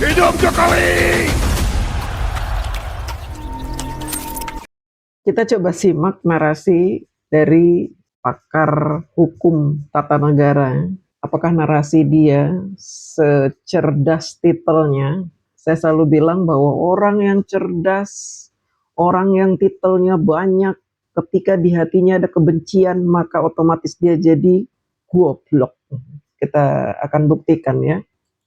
Hidup Jokowi! Kita coba simak narasi dari pakar hukum tata negara. Apakah narasi dia secerdas titelnya? Saya selalu bilang bahwa orang yang cerdas, orang yang titelnya banyak, ketika di hatinya ada kebencian, maka otomatis dia jadi goblok. Kita akan buktikan ya.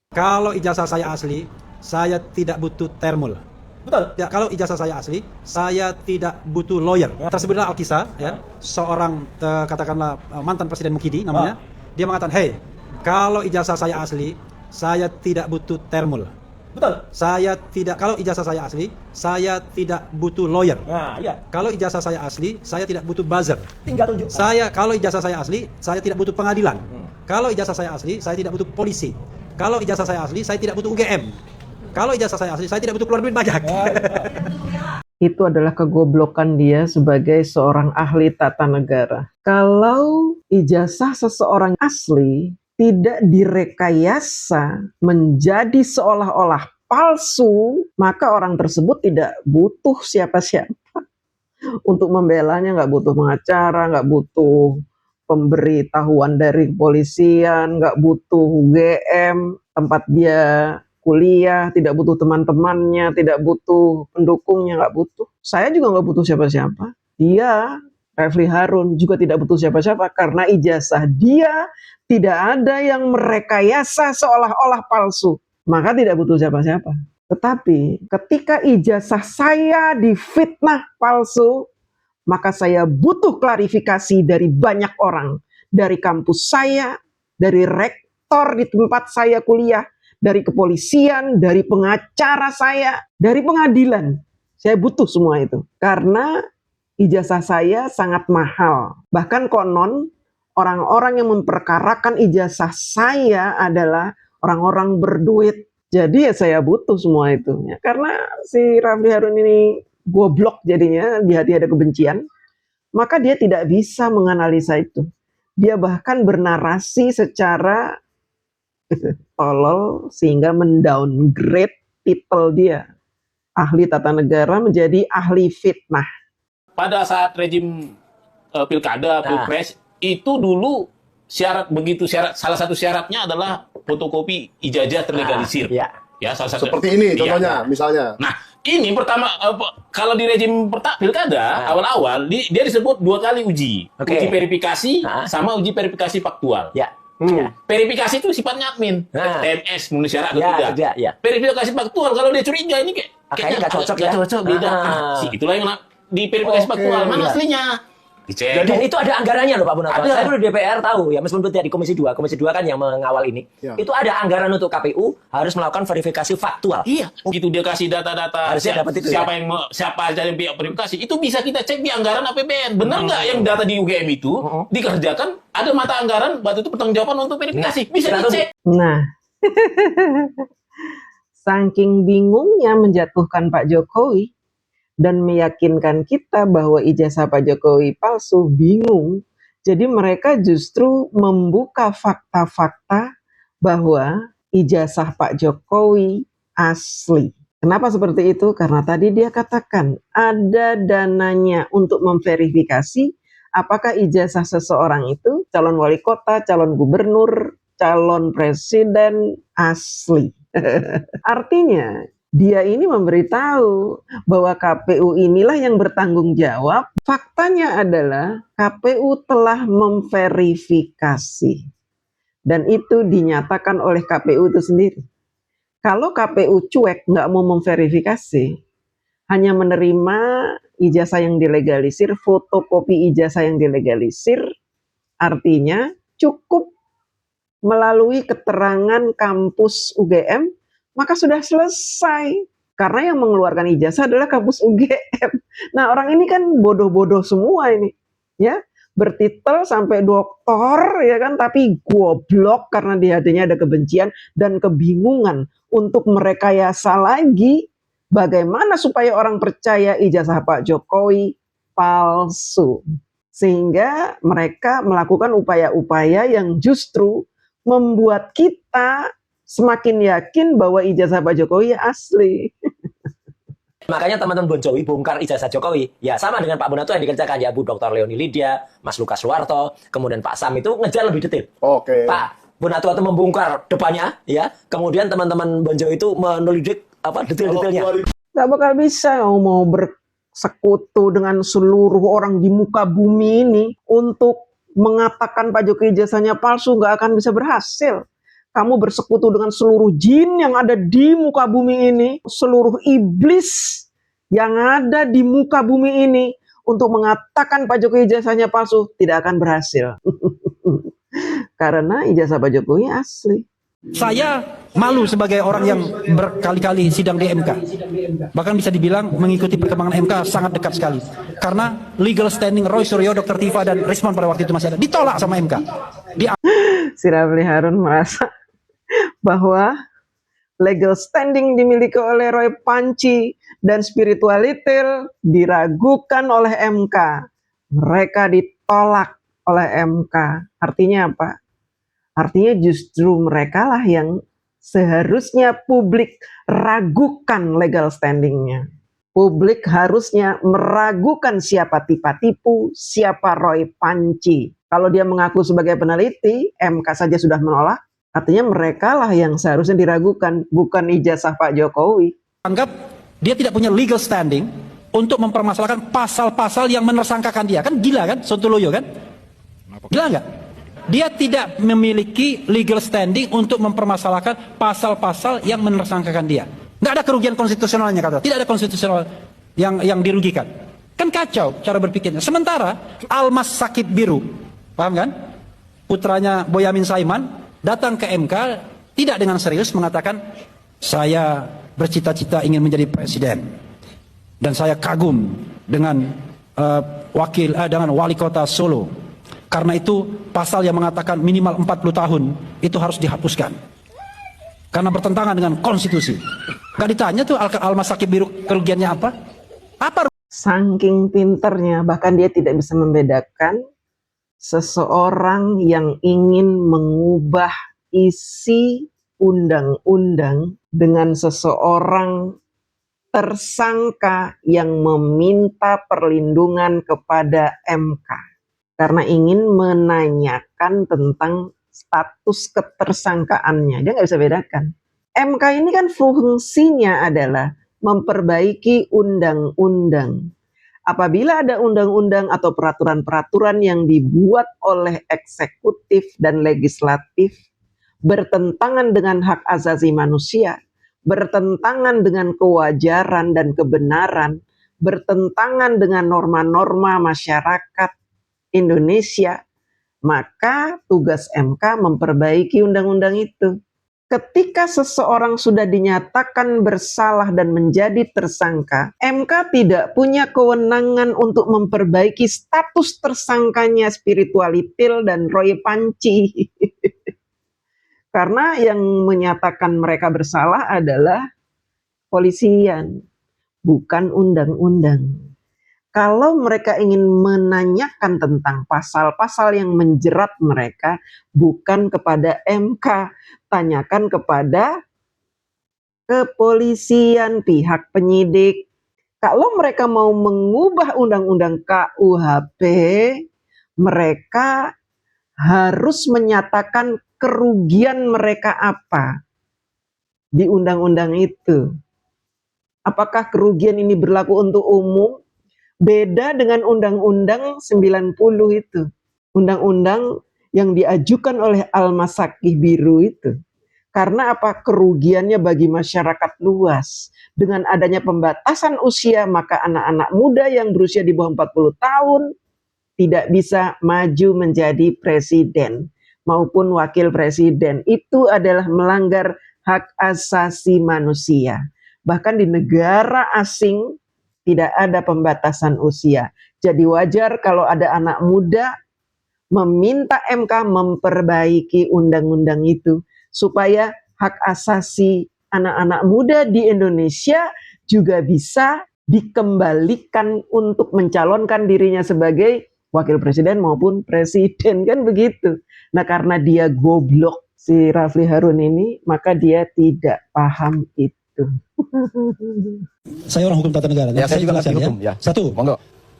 Kalau ijazah saya asli, saya tidak butuh termul. Betul. Ya, kalau ijazah saya asli, saya tidak butuh lawyer. Tersebutlah Alkisah, ya, seorang katakanlah mantan Presiden Mukidi namanya. Dia mengatakan, hey, kalau ijazah saya asli, saya tidak butuh termul. Betul. Kalau ijazah saya asli, saya tidak butuh lawyer. Nah, iya. Kalau ijazah saya asli, saya tidak butuh buzzer. Tinggal tunjuk. Kalau ijazah saya asli, saya tidak butuh pengadilan. Kalau ijazah saya asli, saya tidak butuh polisi. Kalau ijazah saya asli, saya tidak butuh UGM. Kalau ijazah saya asli, saya tidak butuh keluar duit banyak. Itu adalah kegoblokan dia sebagai seorang ahli tata negara. Kalau ijazah seseorang asli tidak direkayasa menjadi seolah-olah palsu, maka orang tersebut tidak butuh siapa-siapa untuk membelanya, nggak butuh pengacara, nggak butuh pemberitahuan dari kepolisian, nggak butuh UGM, tempat dia kuliah, tidak butuh teman-temannya, tidak butuh pendukungnya, nggak butuh. Saya juga nggak butuh siapa-siapa. Dia, Refli Harun, juga tidak butuh siapa-siapa karena ijazah dia tidak ada yang merekayasa seolah-olah palsu. Maka tidak butuh siapa-siapa. Tetapi ketika ijazah saya difitnah palsu, maka saya butuh klarifikasi dari banyak orang. Dari kampus saya, dari rektor di tempat saya kuliah, dari kepolisian, dari pengacara saya, dari pengadilan. Saya butuh semua itu. Karena ijazah saya sangat mahal. Bahkan konon, orang-orang yang memperkarakan ijazah saya adalah orang-orang berduit. Jadi ya saya butuh semua itu. Ya, karena si Refli Harun ini goblok jadinya, di hati ada kebencian, maka dia tidak bisa menganalisa itu. Dia bahkan bernarasi secara tolol sehingga mendowngrade titel dia. Ahli tata negara menjadi ahli fitnah. Pada saat rejim pilkada, pilpres, itu dulu salah satu syaratnya adalah fotokopi ijazah terlegalisir. Ya, salah satu. Seperti ini contohnya, misalnya. Nah, ini pertama kalau di rejim pilkada awal-awal dia disebut 2 kali uji. Uji verifikasi sama uji verifikasi faktual. Verifikasi itu sifatnya admin, TMS memenuhi syarat atau tidak. Verifikasi faktual kalau dia curiga ini kayaknya nggak cocok, beda. Itulah yang di verifikasi faktual, mana aslinya? Dicek. Dan itu ada anggarannya loh Pak Munarman. Saya dulu di DPR tahu ya, meskipun tidak di Komisi 2. Komisi 2 kan yang mengawal ini. Itu ada anggaran untuk KPU harus melakukan verifikasi faktual. Iya. Begitu dia kasih data-data siapa aja yang pihak verifikasi, itu bisa kita cek di anggaran APBN. Benar nggak yang data di UGM itu dikerjakan, ada mata anggaran buat itu pertanggungjawaban untuk verifikasi. Bisa dicek. Nah, saking bingungnya menjatuhkan Pak Jokowi dan meyakinkan kita bahwa ijazah Pak Jokowi palsu, bingung. Jadi mereka justru membuka fakta-fakta bahwa ijazah Pak Jokowi asli. Kenapa seperti itu? Karena tadi dia katakan ada dananya untuk memverifikasi apakah ijazah seseorang itu calon wali kota, calon gubernur, calon presiden asli. Artinya dia ini memberitahu bahwa KPU inilah yang bertanggung jawab. Faktanya adalah KPU telah memverifikasi. Dan itu dinyatakan oleh KPU itu sendiri. Kalau KPU cuek nggak mau memverifikasi, hanya menerima ijazah yang dilegalisir, fotokopi ijazah yang dilegalisir, artinya cukup melalui keterangan kampus UGM, maka sudah selesai. Karena yang mengeluarkan ijazah adalah kampus UGM. Nah, orang ini kan bodoh-bodoh semua ini. Ya, bertitel sampai doktor ya kan, tapi goblok karena di hatinya ada kebencian dan kebingungan untuk merekayasa lagi bagaimana supaya orang percaya ijazah Pak Jokowi palsu. Sehingga mereka melakukan upaya-upaya yang justru membuat kita semakin yakin bahwa ijazah Pak Jokowi asli. Makanya teman-teman Bon Jovi bongkar ijazah Jokowi. Ya sama dengan Pak Bonato yang dikerjakan ya Bu Dr. Leoni Lydia, Mas Lukas Suwarto, kemudian Pak Sam itu ngejar lebih detail. Oke. Pak Bonato itu membongkar depannya, ya. Kemudian teman-teman Bon Jovi itu menelidik detail-detailnya. Gak bakal bisa mau bersekutu dengan seluruh orang di muka bumi ini untuk mengatakan Pak Jokowi ijazahnya palsu, gak akan bisa berhasil. Kamu bersekutu dengan seluruh jin yang ada di muka bumi ini, seluruh iblis yang ada di muka bumi ini untuk mengatakan Pak Jokowi ijazahnya palsu, tidak akan berhasil. Karena ijazah Pak Jokowi asli. Saya malu sebagai orang yang berkali-kali sidang di MK. Bahkan bisa dibilang mengikuti perkembangan MK sangat dekat sekali. Karena legal standing Roy Suryo, Dr. Tifa, dan Rismon pada waktu itu masih ada. Ditolak sama MK. Si Rafli Harun merasa bahwa legal standing dimiliki oleh Roy Panci dan spiritualitil diragukan oleh MK. Mereka ditolak oleh MK. Artinya apa? Artinya justru mereka lah yang seharusnya publik ragukan legal standingnya. Publik harusnya meragukan siapa Tifa Tipu, siapa Roy Panci. Kalau dia mengaku sebagai peneliti, MK saja sudah menolak. Artinya mereka lah yang seharusnya diragukan, bukan ijazah Pak Jokowi. Anggap dia tidak punya legal standing untuk mempermasalahkan pasal-pasal yang menersangkakan dia. Kan gila kan, Sontoloyo kan? Gila nggak? Dia tidak memiliki legal standing untuk mempermasalahkan pasal-pasal yang menersangkakan dia. Nggak ada kerugian konstitusionalnya, kata. Tidak ada konstitusional yang dirugikan. Kan kacau cara berpikirnya. Sementara Almas Sakib Biru, paham kan? Putranya Boyamin Saiman datang ke MK tidak dengan serius mengatakan, saya bercita-cita ingin menjadi presiden dan saya kagum dengan dengan wali kota Solo. Karena itu pasal yang mengatakan minimal 40 tahun itu harus dihapuskan karena bertentangan dengan konstitusi. Gak ditanya tuh Almas Sakib Biru kerugiannya apa? Saking pinternya, bahkan dia tidak bisa membedakan seseorang yang ingin mengubah isi undang-undang dengan seseorang tersangka yang meminta perlindungan kepada MK karena ingin menanyakan tentang status ketersangkaannya. Dia nggak bisa bedakan. MK ini kan fungsinya adalah memperbaiki undang-undang. Apabila ada undang-undang atau peraturan-peraturan yang dibuat oleh eksekutif dan legislatif bertentangan dengan hak asasi manusia, bertentangan dengan kewajaran dan kebenaran, bertentangan dengan norma-norma masyarakat Indonesia, maka tugas MK memperbaiki undang-undang itu. Ketika seseorang sudah dinyatakan bersalah dan menjadi tersangka, MK tidak punya kewenangan untuk memperbaiki status tersangkanya spiritualitil dan Roy Panci. Karena yang menyatakan mereka bersalah adalah polisian, bukan undang-undang. Kalau mereka ingin menanyakan tentang pasal-pasal yang menjerat mereka, bukan kepada MK, tanyakan kepada kepolisian, pihak penyidik. Kalau mereka mau mengubah undang-undang KUHP, mereka harus menyatakan kerugian mereka apa di undang-undang itu. Apakah kerugian ini berlaku untuk umum? Beda dengan Undang-Undang 90 itu. Undang-undang yang diajukan oleh Almas Sakib Biru itu. Karena apa? Kerugiannya bagi masyarakat luas. Dengan adanya pembatasan usia, maka anak-anak muda yang berusia di bawah 40 tahun tidak bisa maju menjadi presiden maupun wakil presiden. Itu adalah melanggar hak asasi manusia. Bahkan di negara asing tidak ada pembatasan usia. Jadi wajar kalau ada anak muda meminta MK memperbaiki undang-undang itu supaya hak asasi anak-anak muda di Indonesia juga bisa dikembalikan untuk mencalonkan dirinya sebagai wakil presiden maupun presiden, kan begitu. Nah, karena dia goblok si Rafli Harun ini, maka dia tidak paham itu. Saya orang hukum tata negara. Ya, saya juga ngerti hukum. Ya. Satu, Monggo.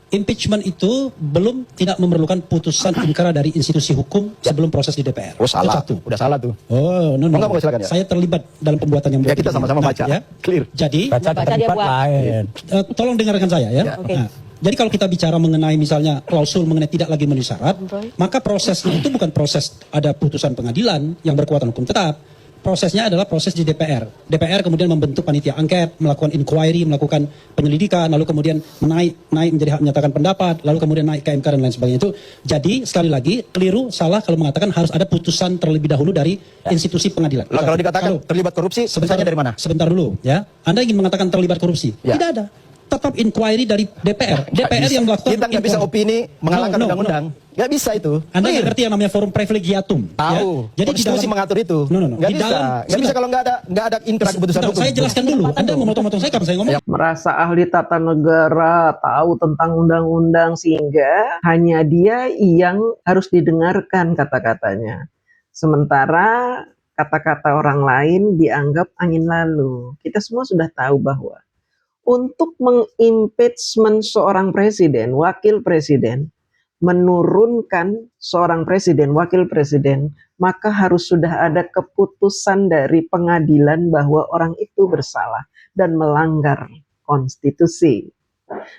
impeachment itu belum tidak memerlukan putusan inkra dari institusi hukum sebelum proses di DPR. Oh, salah. Itu satu. Udah salah tuh. Oh, no. Monggo, silakan ya. Saya terlibat dalam pembuatan yang Ya, kita sama-sama baca. Ya. Clear. Jadi, Baca dia buat. tolong dengarkan saya ya. Oke. Nah, jadi kalau kita bicara mengenai misalnya klausul mengenai tidak lagi memenuhi syarat, maka prosesnya itu bukan proses ada putusan pengadilan yang berkekuatan hukum tetap. Prosesnya adalah proses di DPR. DPR kemudian membentuk panitia angket, melakukan inquiry, melakukan penyelidikan, lalu kemudian naik menjadi hak menyatakan pendapat, lalu kemudian naik ke MK dan lain sebagainya itu. Jadi sekali lagi keliru, salah kalau mengatakan harus ada putusan terlebih dahulu dari institusi pengadilan. Lah, kalau dikatakan terlibat korupsi, sebenarnya dari mana? Sebentar dulu ya. Anda ingin mengatakan terlibat korupsi? Ya. Tidak ada. Tetap inquiry dari DPR. DPR yang melakukan Kita nggak bisa opini mengalahkan undang-undang. Nggak bisa itu. Anda Clear. nggak ngerti yang namanya forum privilegiatum. Tahu. Ya? Jadi di Konstitusi dalam mengatur itu. No. Nggak Di bisa. dalam- Nggak bisa sebentar. kalau nggak ada inkrah keputusan Sebentar, hukum. saya jelaskan dulu. Anda memotong-motong saya karena saya ngomong. Merasa ahli tata negara, tahu tentang undang-undang, sehingga hanya dia yang harus didengarkan kata-katanya. Sementara kata-kata orang lain dianggap angin lalu. Kita semua sudah tahu bahwa untuk mengimpeachment seorang presiden, wakil presiden, menurunkan seorang presiden, wakil presiden, maka harus sudah ada keputusan dari pengadilan bahwa orang itu bersalah dan melanggar konstitusi.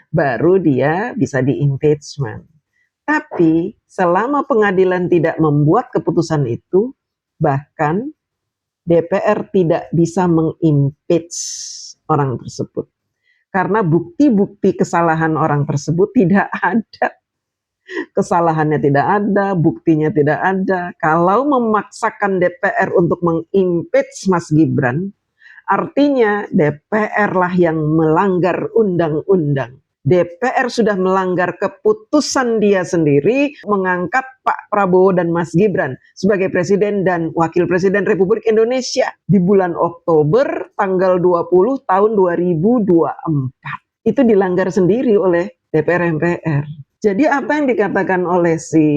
Baru dia bisa diimpeachment. Tapi selama pengadilan tidak membuat keputusan itu, bahkan DPR tidak bisa mengimpeach orang tersebut. Karena bukti-bukti kesalahan orang tersebut tidak ada. Kesalahannya tidak ada, buktinya tidak ada. Kalau memaksakan DPR untuk mengimpeach Mas Gibran, artinya DPR lah yang melanggar undang-undang. DPR sudah melanggar keputusan dia sendiri mengangkat Pak Prabowo dan Mas Gibran sebagai Presiden dan Wakil Presiden Republik Indonesia di bulan Oktober tanggal 20 tahun 2024. Itu dilanggar sendiri oleh DPR MPR. Jadi apa yang dikatakan oleh si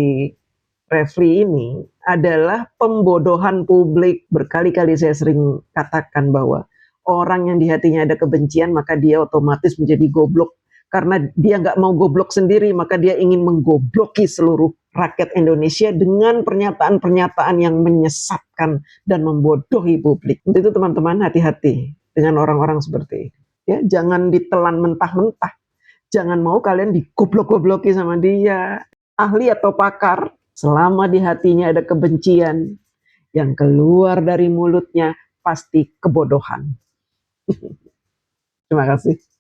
Refli ini adalah pembodohan publik. Berkali-kali saya sering katakan bahwa orang yang di hatinya ada kebencian maka dia otomatis menjadi goblok. Karena dia nggak mau goblok sendiri, maka dia ingin menggobloki seluruh rakyat Indonesia dengan pernyataan-pernyataan yang menyesatkan dan membodohi publik. Untuk itu teman-teman hati-hati dengan orang-orang seperti ini. Ya, jangan ditelan mentah-mentah. Jangan mau kalian digoblok-gobloki sama dia. Ahli atau pakar, selama di hatinya ada kebencian, yang keluar dari mulutnya pasti kebodohan. Terima kasih.